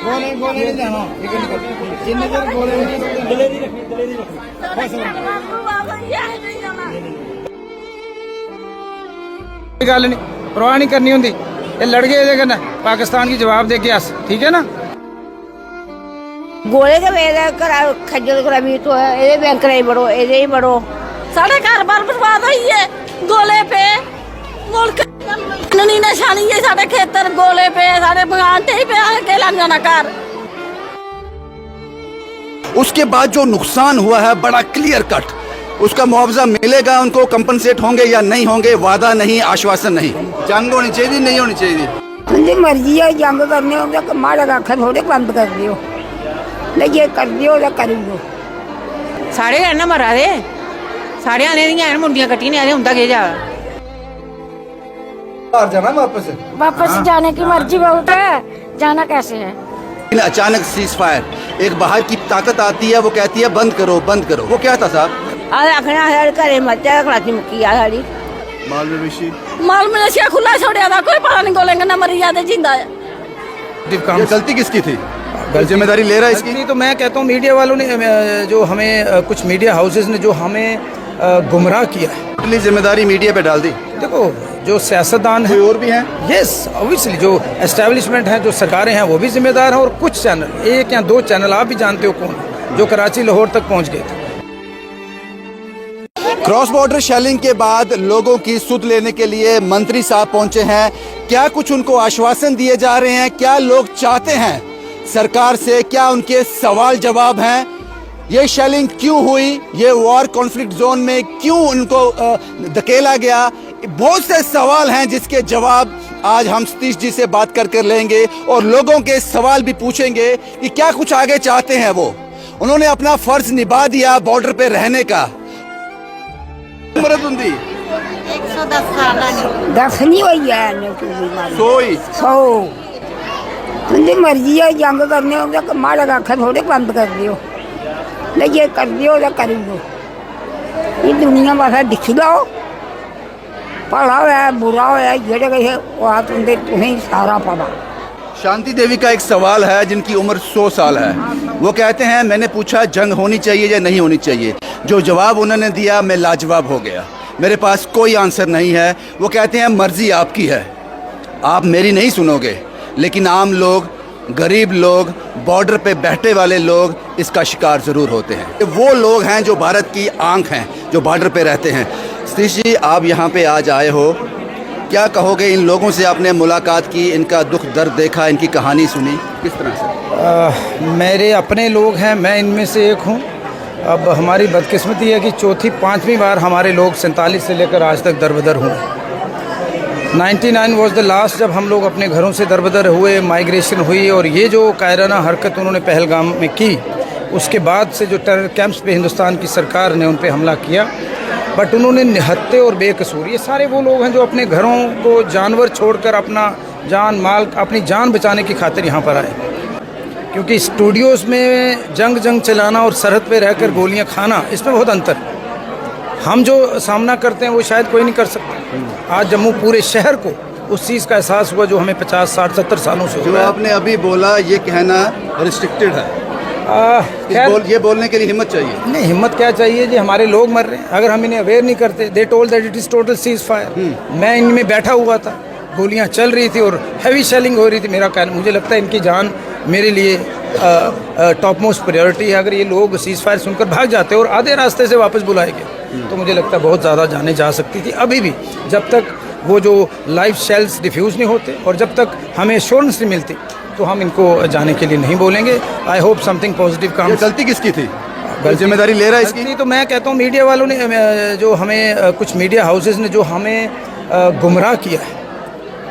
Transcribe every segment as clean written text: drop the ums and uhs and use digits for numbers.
गोले गोले नहीं जाना जिन्ने देर गोले दलेरी रखी गल नहीं परवाह नहीं करनी होंगी ये लड़ गए ये कन्नै पाकिस्तान की जवाब दे के अस ठीक है ना गोले के मेरे घर खज्जल खराबी तो है ये बैंक नहीं बढ़ो ये ही बढ़ो साढ़े घर बार बर्बाद हुई है गोले पे मुल्क नहीं निशानी है साढ़े खेतर गोले पे साढ़े बगान पे आके लग जाना घर। उसके बाद जो नुकसान हुआ है बड़ा क्लियर कट, उसका मुआवजा मिलेगा, उनको कंपनसेट होंगे या नहीं होंगे, वादा नहीं, आश्वासन नहीं। जंग होनी चाहिए नहीं होनी चाहिए, उनकी मर्जी है। जंग करने होगा तो माड़ा आखिर थोड़े बंद कर दियो, नहीं ये कर दियो तो कर दो। सारे है ना मरा दे सारे आने दी हैं मुंडियां कट्टी ने आने हुंदा के जा बाहर जाना वापस जाने की मर्जी बहुत है, जाना कैसे है। अचानक सीज फायर, एक बाहर की ताकत आती है, वो कहती है बंद करो बंद करो। वो क्या था साहब? आखना घरे मत खड़ाती मुक्की आ साड़ी माल मलेशिया खुला छोड़िया था, कोई पता नहीं गोलेंगे ना मरी जाते जिंदा है। ये गलती किसकी थी? जिम्मेदारी ले रहा है इसकी? तो मैं कहता हूँ मीडिया वालों ने जो हमें कुछ मीडिया हाउसेस ने जो हमें गुमराह किया है, टोटली जिम्मेदारी मीडिया पे डाल दी। देखो जो सियासतदान है और भी हैं, यस ऑब्वियसली जो एस्टेब्लिशमेंट है, जो सरकारें हैं वो भी जिम्मेदार हैं, और कुछ चैनल, एक या दो चैनल आप भी जानते हो कौन, जो कराची लाहौर तक पहुंच गए थे। क्रॉस बॉर्डर शेलिंग के बाद लोगों की सुध लेने के लिए मंत्री साहब पहुंचे हैं। क्या कुछ उनको आश्वासन दिए जा रहे हैं? क्या लोग चाहते हैं सरकार से? क्या उनके सवाल जवाब हैं? ये शेलिंग क्यों हुई? ये वॉर कॉन्फ्लिक्ट जोन में क्यों उनको धकेला गया? बहुत से सवाल हैं जिसके जवाब आज हम सतीश जी से बात कर लेंगे, और लोगों के सवाल भी पूछेंगे कि क्या कुछ आगे चाहते हैं वो। उन्होंने अपना फर्ज निभा दिया बॉर्डर पे रहने का। उम्र तुंदी 110 साल दस नहीं हुई है उनकी मर्जी है। जंग करने होगा तो माड़ा आखिर थोड़े बंद कर दियो, नहीं ये कर दियो तो कर दो। ये दुनिया बस दिखी लो, भला होया बुरा होया जेड़े कहे तुम्हें सारा पता। शांति देवी का एक सवाल है जिनकी उम्र 100 साल है। वो कहते हैं मैंने पूछा जंग होनी चाहिए या नहीं होनी चाहिए, जो जवाब उन्होंने दिया मैं लाजवाब हो गया, मेरे पास कोई आंसर नहीं है। वो कहते हैं मर्जी आपकी है, आप मेरी नहीं सुनोगे, लेकिन आम लोग, गरीब लोग, बॉर्डर पे बैठे वाले लोग इसका शिकार ज़रूर होते हैं। वो लोग हैं जो भारत की आंख हैं, जो बॉर्डर पे रहते हैं। सतीश जी, आप यहाँ पे आज आए हो, क्या कहोगे? इन लोगों से आपने मुलाकात की, इनका दुख दर्द देखा, इनकी कहानी सुनी, किस तरह से? मेरे अपने लोग हैं, मैं इनमें से एक हूँ। अब हमारी बदकिस्मती है कि चौथी पाँचवीं बार हमारे लोग 47 से लेकर आज तक दरबदर हुए। 99 वॉज द लास्ट जब हम लोग अपने घरों से दरबदर हुए, माइग्रेशन हुई, और ये जो कायराना हरकत उन्होंने पहलगाम में की, उसके बाद से जो टेरर कैंप्स पे हिंदुस्तान की सरकार ने उन पे हमला किया, बट उन्होंने निहत्ते और बेकसूर, ये सारे वो लोग हैं जो अपने घरों को जानवर छोड़कर अपना जान माल, अपनी जान बचाने की खातिर यहाँ पर आए। क्योंकि स्टूडियोज़ में जंग चलाना और सरहद पे रहकर गोलियाँ खाना, इसमें बहुत अंतर। हम जो सामना करते हैं वो शायद कोई नहीं कर सकता। आज जम्मू पूरे शहर को उस चीज़ का एहसास हुआ जो हमें 50, 60, 70 सालों से। जो आपने अभी बोला ये कहना रिस्ट्रिक्टेड है, ये बोलने के लिए हिम्मत चाहिए। नहीं, हिम्मत क्या चाहिए जी, हमारे लोग मर रहे हैं। अगर हम इन्हें अवेयर नहीं करते, they told that it is total cease fire. मैं इनमें बैठा हुआ था, गोलियां चल रही थी और हैवी शेलिंग हो रही थी। मेरा कहना, मुझे लगता है इनकी जान मेरे लिए टॉप मोस्ट प्रायोरिटी है। अगर ये लोग सीज फायर सुनकर भाग जाते और आधे रास्ते से वापस बुलाए गए तो मुझे लगता है बहुत ज़्यादा जाने जा सकती थी। अभी भी जब तक वो जो लाइव शेल्स डिफ्यूज़ नहीं होते और जब तक हमें एश्योरेंस नहीं मिलती तो हम इनको जाने के लिए नहीं बोलेंगे। आई होप समथिंग पॉजिटिव काम। गलती किसकी थी? जिम्मेदारी ले रहा है इसकी? तो मैं कहता हूँ मीडिया वालों ने जो हमें कुछ मीडिया हाउसेस ने जो हमें गुमराह किया है,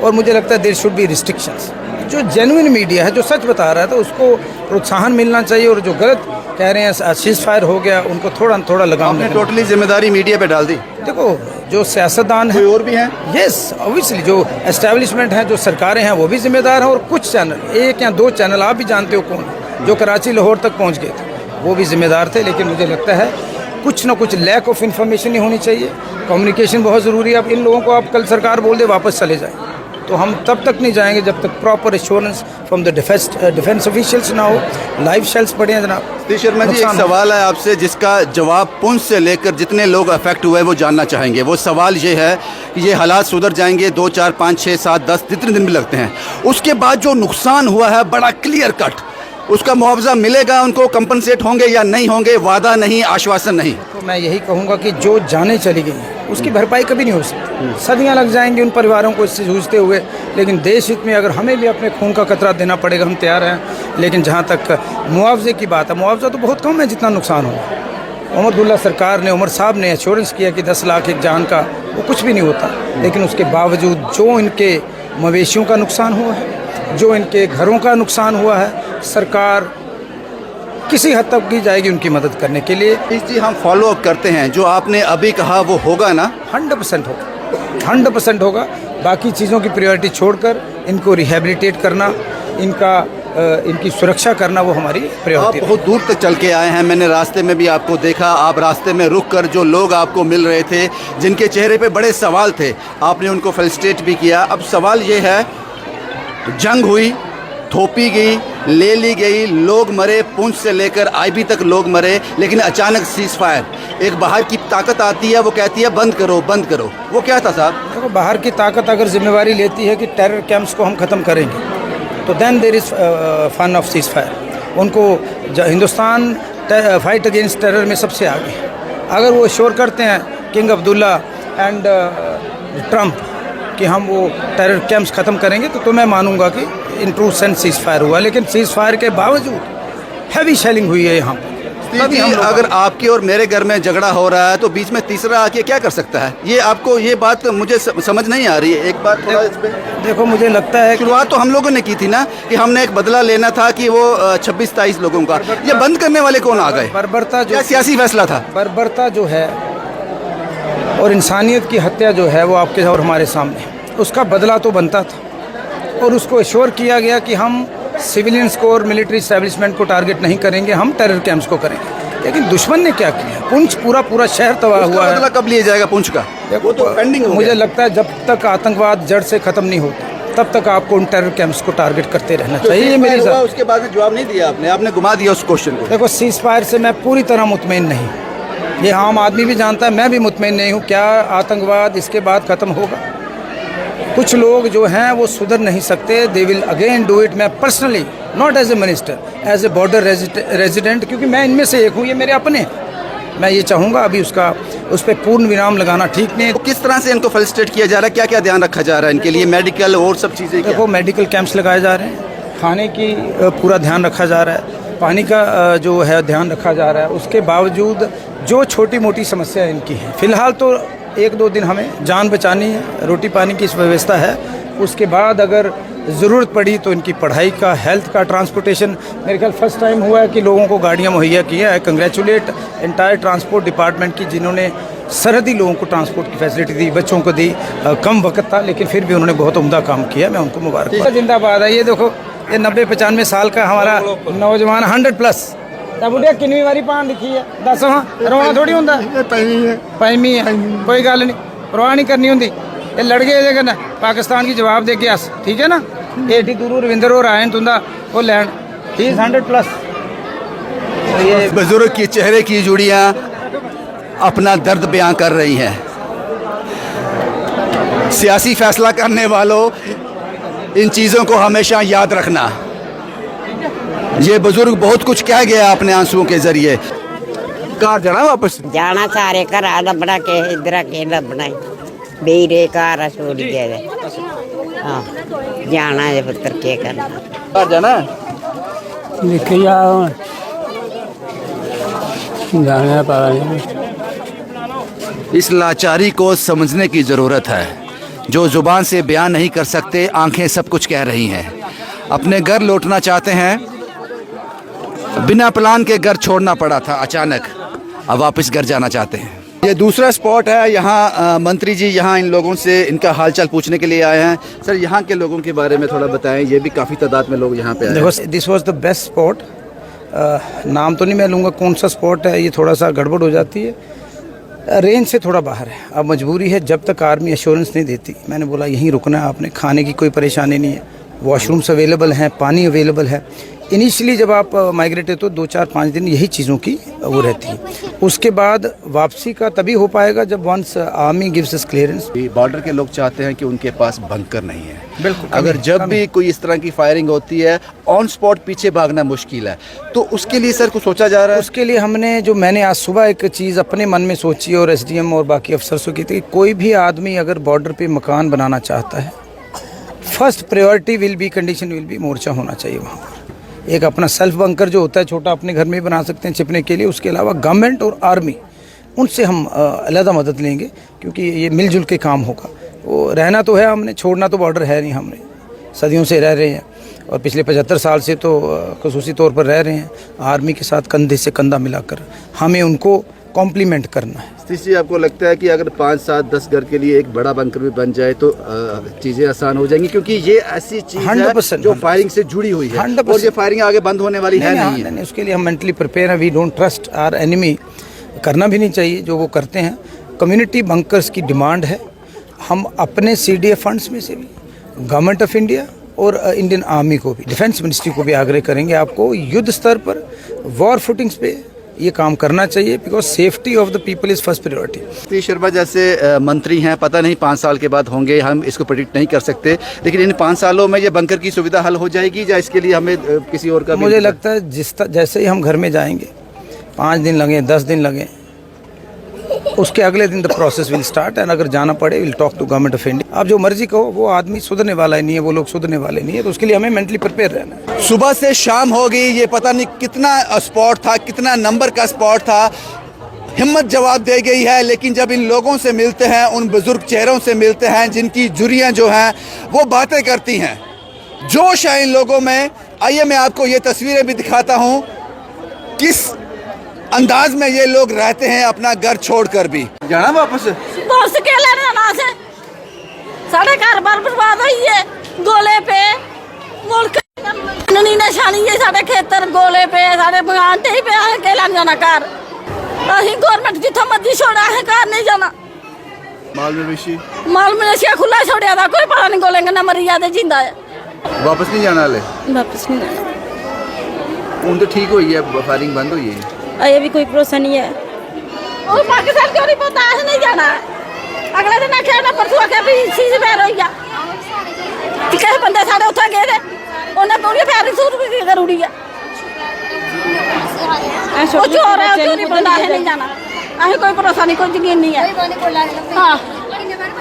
और मुझे लगता है देयर शुड बी रिस्ट्रिक्शंस। जो जेन्युइन मीडिया है, जो सच बता रहा है, तो उसको प्रोत्साहन मिलना चाहिए, और जो गलत कह रहे हैं सीज फायर हो गया, उनको थोड़ा थोड़ा लगाम। टोटली जिम्मेदारी मीडिया पे डाल दी। देखो जो सियासतदान है और भी हैं, यस ऑब्वियसली जो एस्टेब्लिशमेंट है, जो सरकारें हैं वो भी जिम्मेदार हैं, और कुछ चैनल, एक या दो चैनल आप भी जानते हो कौन, जो कराची लाहौर तक पहुंच गए थे, वो भी जिम्मेदार थे। लेकिन मुझे लगता है कुछ ना कुछ लैक ऑफ इन्फॉर्मेशन नहीं होनी चाहिए, कम्युनिकेशन बहुत ज़रूरी है। अब इन लोगों को आप कल सरकार बोल दे वापस चले जाए, तो हम तब तक नहीं जाएंगे जब तक proper assurance from the defence officials ना हो। लाइव शेल्स पड़े हैं जनाब। सतीश शर्मा जी, एक सवाल है आपसे जिसका जवाब पुंछ से लेकर जितने लोग अफेक्ट हुए वो जानना चाहेंगे। वो सवाल ये है कि ये हालात सुधर जाएंगे 2, 4, 5, 6, 7, 10 जितने दिन भी लगते हैं, उसके बाद जो नुकसान हुआ है बड़ा क्लियर कट, उसका मुआवजा मिलेगा, उनको कंपनसेट होंगे या नहीं होंगे? वादा नहीं, आश्वासन नहीं। तो मैं यही कहूँगा कि जो जाने चली गई उसकी भरपाई कभी नहीं हो सकती। सदियाँ लग जाएंगी उन परिवारों को इससे जूझते हुए, लेकिन देश हित में अगर हमें भी अपने खून का कतरा देना पड़ेगा हम तैयार हैं। लेकिन जहाँ तक मुआवजे की बात है, मुआवजा तो बहुत कम है जितना नुकसान हुआ। उमर अब्दुल्ला सरकार ने, उमर साहब ने एश्योरेंस किया कि 10 लाख एक जान का वो कुछ भी नहीं होता, लेकिन उसके बावजूद जो इनके मवेशियों का नुकसान हुआ है, जो इनके घरों का नुकसान हुआ है, सरकार किसी हद तक की जाएगी उनकी मदद करने के लिए। जी, हम फॉलो अप करते हैं। जो आपने अभी कहा वो होगा ना? 100% होगा, 100% होगा। बाकी चीज़ों की प्रायोरिटी छोड़कर इनको रिहेबिलिटेट करना, इनकी सुरक्षा करना वो हमारी प्रायोरिटी। आप बहुत दूर तक चल के आए हैं, मैंने रास्ते में भी आपको देखा। आप रास्ते में रुक कर जो लोग आपको मिल रहे थे, जिनके चेहरे पे बड़े सवाल थे, आपने उनको फेलिसिटेट भी किया। अब सवाल ये है, जंग हुई, थोपी गई, ले ली गई, लोग मरे, पुंछ से लेकर आईबी तक लोग मरे, लेकिन अचानक सीज फायर, एक बाहर की ताकत आती है, वो कहती है बंद करो बंद करो। वो क्या था साहब? देखो, बाहर की ताकत अगर जिम्मेवारी लेती है कि टेरर कैंप्स को हम ख़त्म करेंगे, तो then there is fun of ceasefire. उनको हिंदुस्तान फाइट अगेंस्ट टेरर में सबसे आगे। अगर वो श्योर करते हैं किंग अब्दुल्ला एंड ट्रंप कि हम वो टेरर कैंप्स ख़त्म करेंगे, तो मैं मानूंगा कि in true sense cease fire हुआ। लेकिन सीज फायर के बावजूद हैवी शेलिंग हुई है यहाँ पर। तभी अगर आपके और मेरे घर में झगड़ा हो रहा है तो बीच में तीसरा आके क्या कर सकता है? ये आपको ये बात मुझे समझ नहीं आ रही है। एक बात थोड़ा इस पे देखो, मुझे लगता है शुरुआत तो हम लोगों ने की थी ना, कि हमने एक बदला लेना था कि वो 26-23 लोगों का। ये बंद करने वाले कौन आ गए? बर्बरता जो सियासी फैसला था। बर्बरता जो है और इंसानियत की हत्या जो है वो आपके और हमारे सामने, उसका बदला तो बनता था। और उसको एश्योर किया गया कि हम सिविलियंस को और मिलिट्री एस्टेब्लिशमेंट को टारगेट नहीं करेंगे, हम टेरर कैंप्स को करेंगे। लेकिन दुश्मन ने क्या किया? पुंछ पूरा शहर तबाह हुआ है। बदला कब लिया जाएगा पुंछ का? वो तो पेंडिंग। मुझे लगता है जब तक आतंकवाद जड़ से ख़त्म नहीं होता तब तक आपको उन टेरर कैंप्स को टारगेट करते रहना चाहिए। ये मेरी उसके बाद जवाब नहीं दिया आपने घुमा दिया उस क्वेश्चन को। देखो, सीज फायर से मैं पूरी तरह मुतमईन नहीं, ये आम आदमी भी जानता है, मैं भी मुतमईन नहीं हूँ। क्या आतंकवाद इसके बाद ख़त्म होगा? कुछ लोग जो हैं वो सुधर नहीं सकते। They will again do it. मैं personally, not as a minister, as a border resident, क्योंकि मैं इनमें से एक हूँ, ये मेरे अपने हैं। मैं ये चाहूँगा अभी उस पर पूर्ण विराम लगाना ठीक नहीं। तो किस तरह से इनको फेलिसिटेट किया जा रहा है? क्या क्या ध्यान रखा जा रहा है इनके लिए? मेडिकल और सब चीज़ें? देखो, मेडिकल कैंप्स लगाए जा रहे हैं, खाने की पूरा ध्यान रखा जा रहा है, पानी का जो है ध्यान रखा जा रहा है। उसके बावजूद जो छोटी मोटी समस्या इनकी है, फ़िलहाल तो 1-2 दिन हमें जान बचानी है, रोटी पानी की इस व्यवस्था है। उसके बाद अगर ज़रूरत पड़ी तो इनकी पढ़ाई का, हेल्थ का, ट्रांसपोर्टेशन, मेरे ख्याल फर्स्ट टाइम हुआ है कि लोगों को गाड़ियाँ मुहैया किया है। कंग्रेचुलेट एंटायर ट्रांसपोर्ट डिपार्टमेंट की, जिन्होंने सरहदी लोगों को ट्रांसपोर्ट की फैसिलिटी दी, बच्चों को दी। कम वक्त था लेकिन फिर भी उन्होंने बहुत उम्दा काम किया, मैं उनको मुबारक। जिंदाबाद है। ये देखो, ये 90-95 साल का हमारा नौजवान 100+ बुढ़िया किन्नी वारी पान लिखी है, दस हाँ रोना थोड़ी होंदा, पैमी है, कोई गल नहीं, परवाह नहीं करनी होंदी। ये लड़ गए जे कन्नै पाकिस्तान की जवाब दे के अस, ठीक है ना। एडी दूरों रविंदर होर आए तुंदा वो लैन, ही इज 100+। ये बुजुर्ग के चेहरे की जुड़ियाँ अपना दर्द बयां कर रही हैं। सियासी फैसला करने वालों, इन चीज़ों को हमेशा याद रखना। ये बुजुर्ग बहुत कुछ कह गया अपने आंसुओं के जरिए। घर जाना वापस? जाना सारे घर लभना के इधर के लभना बेरे घर छोड़ के हाँ जाना है पुत्र के करना। घर जाना देखिया जाना पता नहीं। इस लाचारी को समझने की ज़रूरत है। जो ज़ुबान से बयान नहीं कर सकते, आंखें सब कुछ कह रही हैं। अपने घर लौटना चाहते हैं, बिना प्लान के घर छोड़ना पड़ा था अचानक, अब वापस घर जाना चाहते हैं। ये दूसरा स्पॉट है। यहाँ मंत्री जी यहाँ इन लोगों से इनका हालचाल पूछने के लिए आए हैं। सर, यहाँ के लोगों के बारे में थोड़ा बताएं। ये भी काफ़ी तादाद में लोग यहाँ पे आए हैं। देखो, this was the best spot. नाम तो नहीं मैं लूँगा कौन सा स्पॉट है, ये थोड़ा सा गड़बड़ हो जाती है। रेंज से थोड़ा बाहर है, अब मजबूरी है, जब तक आर्मी एश्योरेंस नहीं देती। मैंने बोला यहीं रुकना है आपने, खाने की कोई परेशानी नहीं है, वॉशरूम्स अवेलेबल हैं, पानी अवेलेबल है। इनिशियली जब आप माइग्रेट हो तो 2-4-5 दिन यही चीज़ों की वो रहती है, उसके बाद वापसी का तभी हो पाएगा जब once army gives us clearance. Border के लोग चाहते हैं कि उनके पास बंकर नहीं है। बिल्कुल, अगर जब भी कोई इस तरह की फायरिंग होती है ऑन स्पॉट पीछे भागना मुश्किल है, तो उसके लिए सर कुछ सोचा जा रहा है? उसके लिए मैंने आज सुबह एक चीज़ अपने मन में सोची और एसडीएम और बाकी अफसर से की थी, कोई भी आदमी अगर बॉर्डर पे मकान बनाना चाहता है, first priority condition will be मोर्चा होना चाहिए वहाँ पर। एक अपना सेल्फ बंकर जो होता है छोटा, अपने घर में ही बना सकते हैं छिपने के लिए, उसके अलावा गवर्नमेंट और आर्मी उनसे हम अलग मदद लेंगे, क्योंकि ये मिलजुल के काम होगा। वो रहना तो है, हमने छोड़ना तो बॉर्डर है नहीं, हमने सदियों से रह रहे हैं और पिछले 75 साल से तो खुसूसी तौर पर रह रहे हैं। आर्मी के साथ कंधे से कंधा मिलाकर हमें उनको कॉम्प्लीमेंट करना है। सतीश जी, आपको लगता है कि अगर 5, 7, 10 घर के लिए एक बड़ा बंकर भी बन जाए तो चीज़ें आसान हो जाएंगी? क्योंकि ये ऐसी चीज़ है 100% जो फायरिंग से जुड़ी हुई है 100%। और ये फायरिंग आगे बंद होने वाली नहीं। उसके लिए हम मेंटली प्रिपेयर हैं। We don't trust our enemy, करना भी नहीं चाहिए जो वो करते हैं। कम्युनिटी बंकर्स की डिमांड है, हम अपने CDF फंड्स में से भी गवर्नमेंट ऑफ इंडिया और इंडियन आर्मी को भी, डिफेंस मिनिस्ट्री को भी आग्रह करेंगे आपको युद्ध स्तर पर वॉर फुटिंग्स पे ये काम करना चाहिए, because safety of the people is first priority. Satish Sharma जैसे मंत्री हैं, पता नहीं 5 साल के बाद होंगे, हम इसको प्रेडिक्ट नहीं कर सकते, लेकिन इन 5 सालों में ये बंकर की सुविधा हल हो जाएगी या इसके लिए हमें किसी और का? मुझे लगता है जैसे ही हम घर में जाएंगे, 5 दिन लगे, 10 दिन लगे, उसके अगले दिन the process will start and अगर जाना पड़े will talk to government of India. आप जो मर्जी कहो, वो आदमी सुधरने वाला ही नहीं है, वो लोग सुधरने वाले नहीं है, तो उसके लिए हमें मेंटली प्रिपेयर रहना है। सुबह से शाम हो गई, ये पता नहीं कितना स्पॉट था, कितना नंबर का स्पॉट था, हिम्मत जवाब दे गई है। लेकिन जब इन लोगों से मिलते हैं, उन बुजुर्ग चेहरों से मिलते हैं जिनकी जुरियां जो हैं वो बातें करती हैं, जोश है इन लोगों में। आइए मैं आपको ये तस्वीरें भी दिखाता हूँ, किस अंदाज में ये लोग रहते हैं अपना घर छोड़कर भी। जाना वापस बस के लेना ना से साढ़े घर बार बर्बाद हुई है गोले पे, मुल्क नहीं निशानी है साढ़े खेतर गोले पे, साढ़े बगान ते ही पे है के लेना जाना घर। अही गवर्नमेंट जिथा मर्जी छोड़ा है, घर नहीं जाना। माल मवेशी खुला छोड़िया था, कोई पता नहीं गोलेंगे ना मरी जाते जिंदा है। वापस नहीं जाना ले? वापस नहीं जाना। उन तो ठीक हुई है, फायरिंग बंद हुई है, अये भी कोई भरोसा नहीं है। और पाकिस्तान क्यों नहीं पता है, नहीं जाना है। अगले दिन आखे ना परसों आखे भी सीज पैर हो गया, किसी बंदे साढ़े उठा गए थे, उन्हें पूरी फायरिंग शुरू भी करूड़ी है। वो चोर है, क्यों नहीं पता है, नहीं जाना। अहे कोई भरोसा नहीं, कोई यकीन नहीं है। हाँ,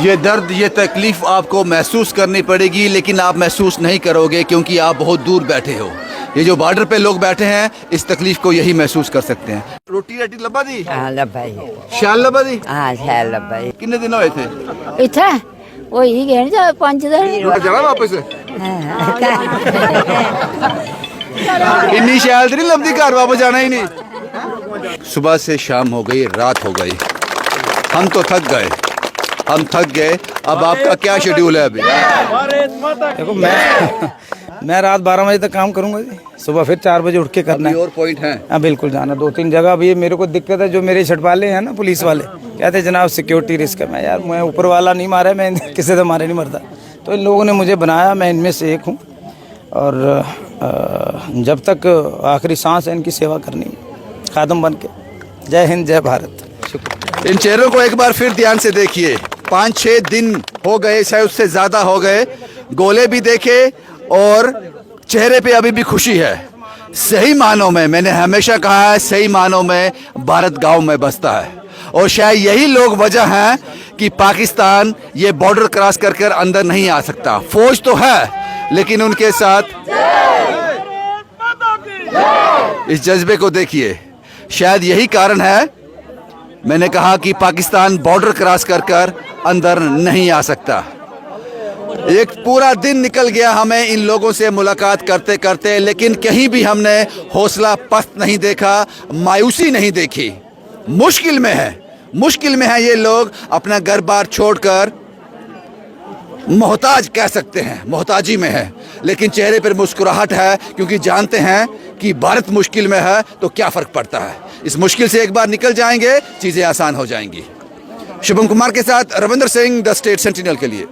ये दर्द, ये तकलीफ आपको महसूस करनी पड़ेगी, लेकिन आप महसूस नहीं करोगे क्योंकि आप बहुत दूर बैठे हो। ये जो बॉर्डर पे लोग बैठे हैं, इस तकलीफ को यही महसूस कर सकते हैं। रोटी राटी लबा दी? हाँ लबाई, शाल लबा दी? हाँ शाल लबाई। कितने दिन हुए थे इतना वही गए जा 5 दिन। जाना वापस? इन्नी शाल तो नहीं लबदी, घर वापस जाना ही नहीं। सुबह से शाम हो गई, रात हो गई, हम तो थक गए, हम थक गए। अब आपका क्या शेड्यूल है अभी? देखो मैं रात 12 बजे तक काम करूंगा जी, सुबह फिर 4 बजे उठ के करना है। और पॉइंट है? हाँ बिल्कुल जाना, 2-3 जगह। अभी मेरे को दिक्कत है, जो मेरे छठ वाले हैं ना पुलिस वाले, कहते हैं जनाब सिक्योरिटी रिस्क है। मैं यार, मैं ऊपर वाला नहीं मारा, मैं किसी से मारे नहीं मरता, तो इन लोगों ने मुझे बनाया, मैं इनमें से एक हूँ और जब तक आखिरी सांस है इनकी सेवा करनी है, खादम बन के। जय हिंद, जय भारत। शुक्रिया। इन चेहरों को एक बार फिर ध्यान से देखिए, 5-6 दिन हो गए, शायद उससे ज़्यादा हो गए, गोले भी देखे और चेहरे पे अभी भी खुशी है। सही मानों में, मैंने हमेशा कहा है, सही मानों में भारत गांव में बसता है और शायद यही लोग वजह हैं कि पाकिस्तान ये बॉर्डर क्रॉस कर कर अंदर नहीं आ सकता। फौज तो है, लेकिन उनके साथ इस जज्बे को देखिए। शायद यही कारण है, मैंने कहा कि पाकिस्तान बॉर्डर क्रॉस कर कर अंदर नहीं आ सकता। एक पूरा दिन निकल गया हमें इन लोगों से मुलाकात करते करते, लेकिन कहीं भी हमने हौसला पस्त नहीं देखा, मायूसी नहीं देखी। मुश्किल में है ये लोग, अपना घर बार छोड़कर मोहताज कह सकते हैं, मोहताजी में है, लेकिन चेहरे पर मुस्कुराहट है, क्योंकि जानते हैं कि भारत मुश्किल में है तो क्या फ़र्क पड़ता है। इस मुश्किल से एक बार निकल जाएंगे, चीज़ें आसान हो जाएंगी। शुभम कुमार के साथ Ravindra Singh, the state sentinel के लिए।